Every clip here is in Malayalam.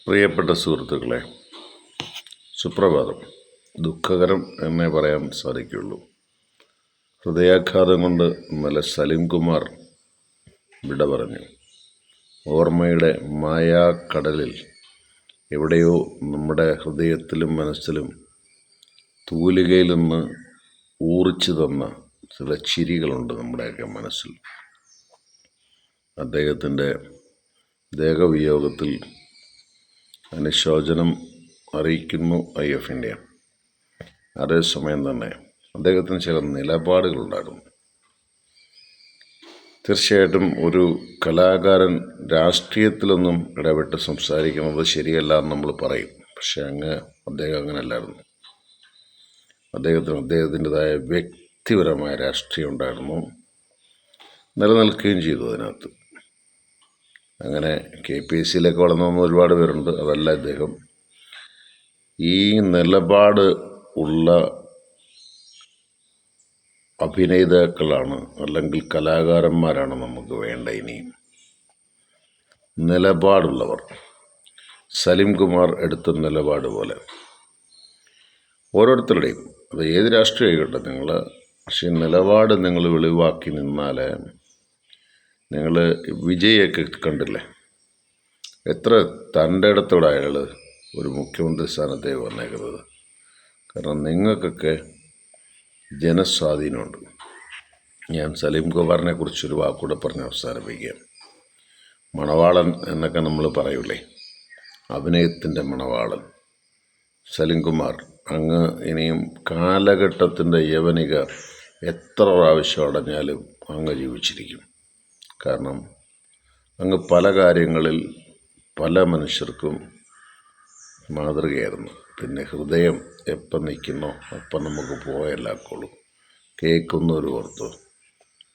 പ്രിയപ്പെട്ട സുഹൃത്തുക്കളെ, സുപ്രഭാതം. ദുഃഖകരം എന്നേ പറയാൻ സാധിക്കുകയുള്ളൂ. ഹൃദയാഘാതം കൊണ്ട് ഇന്നലെ സലിം കുമാർ വിട പറഞ്ഞു. ഓർമ്മയുടെ മായാക്കടലിൽ എവിടെയോ നമ്മുടെ ഹൃദയത്തിലും മനസ്സിലും തൂലികയിൽ നിന്ന് ഊറിച്ചു തന്ന ചില ചിരികളുണ്ട് നമ്മുടെയൊക്കെ മനസ്സിൽ. അദ്ദേഹത്തിൻ്റെ ദേഹവിയോഗത്തിൽ അനുശോചനം അറിയിക്കുന്നു IF ഇന്ത്യ. അതേസമയം തന്നെ അദ്ദേഹത്തിന് ചില നിലപാടുകളുണ്ടായിരുന്നു. തീർച്ചയായിട്ടും ഒരു കലാകാരൻ രാഷ്ട്രീയത്തിലൊന്നും ഇടപെട്ട് സംസാരിക്കുന്നത് ശരിയല്ല എന്ന് നമ്മൾ പറയും. പക്ഷെ അദ്ദേഹം അങ്ങനെയല്ലായിരുന്നു. അദ്ദേഹത്തിൻ്റെതായ വ്യക്തിപരമായ രാഷ്ട്രീയം ഉണ്ടായിരുന്നു, നിലനിൽക്കുകയും ചെയ്തു അതിനകത്ത്. അങ്ങനെ KPSCയിലേക്ക് വളർന്നു വന്ന ഒരുപാട് പേരുണ്ട്. അതല്ല ഇദ്ദേഹം. ഈ നിലപാട് ഉള്ള അഭിനേതാക്കളാണ് അല്ലെങ്കിൽ കലാകാരന്മാരാണ് നമുക്ക് വേണ്ട. ഇനിയും നിലപാടുള്ളവർ. സലിം കുമാർ എടുത്ത നിലപാട് പോലെ ഓരോരുത്തരുടെയും, അത് ഏത് രാഷ്ട്രീയം ആയിക്കോട്ടെ, പക്ഷേ നിലപാട് നിങ്ങൾ വെളിവാക്കി നിന്നാൽ, നിങ്ങൾ വിജയൊക്കെ കണ്ടില്ലേ, എത്ര തൻ്റെ ഇടത്തോടെ അയാൾ ഒരു മുഖ്യമന്ത്രി സ്ഥാനത്തേക്ക് വന്നേക്കുന്നത്. കാരണം നിങ്ങൾക്കൊക്കെ ജനസ്വാധീനമുണ്ട്. ഞാൻ സലിം കുമാറിനെ കുറിച്ചൊരു വാക്കൂടെ പറഞ്ഞ് അവസാനിപ്പിക്കാം. മണവാളൻ എന്നൊക്കെ നമ്മൾ പറയൂലേ, അഭിനയത്തിൻ്റെ മണവാളൻ സലിം കുമാർ. അങ്ങ് ഇനിയും കാലഘട്ടത്തിൻ്റെ യവനിക എത്ര പ്രാവശ്യം അടഞ്ഞാലും അങ്ങ് ജീവിച്ചിരിക്കും. കാരണം അങ്ങ് പല കാര്യങ്ങളിൽ പല മനുഷ്യർക്കും മാതൃകയായിരുന്നു. പിന്നെ ഹൃദയം എപ്പം നിൽക്കുന്നോ അപ്പം നമുക്ക് പോയല്ലാക്കുള്ളൂ. കേൾക്കുന്നവർ ഓർത്തു.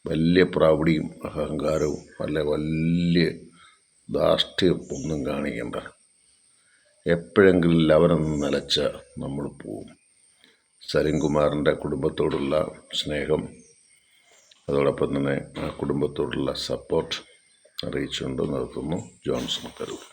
വലിയ പ്രൗഢിയും അഹങ്കാരവും വലിയ ധാർഷ്ട്യം ഒന്നും കാണിക്കണ്ട. എപ്പോഴെങ്കിലും ലവനൊന്ന് നിലച്ച നമ്മൾ പോവും. സലിം കുമാറിൻ്റെ കുടുംബത്തോടുള്ള സ്നേഹം, അതോടൊപ്പം തന്നെ ആ കുടുംബത്തോടുള്ള സപ്പോർട്ട് അറിയിച്ചുകൊണ്ട് നിർത്തുന്നു. ജോൺസൺ കരൂർ.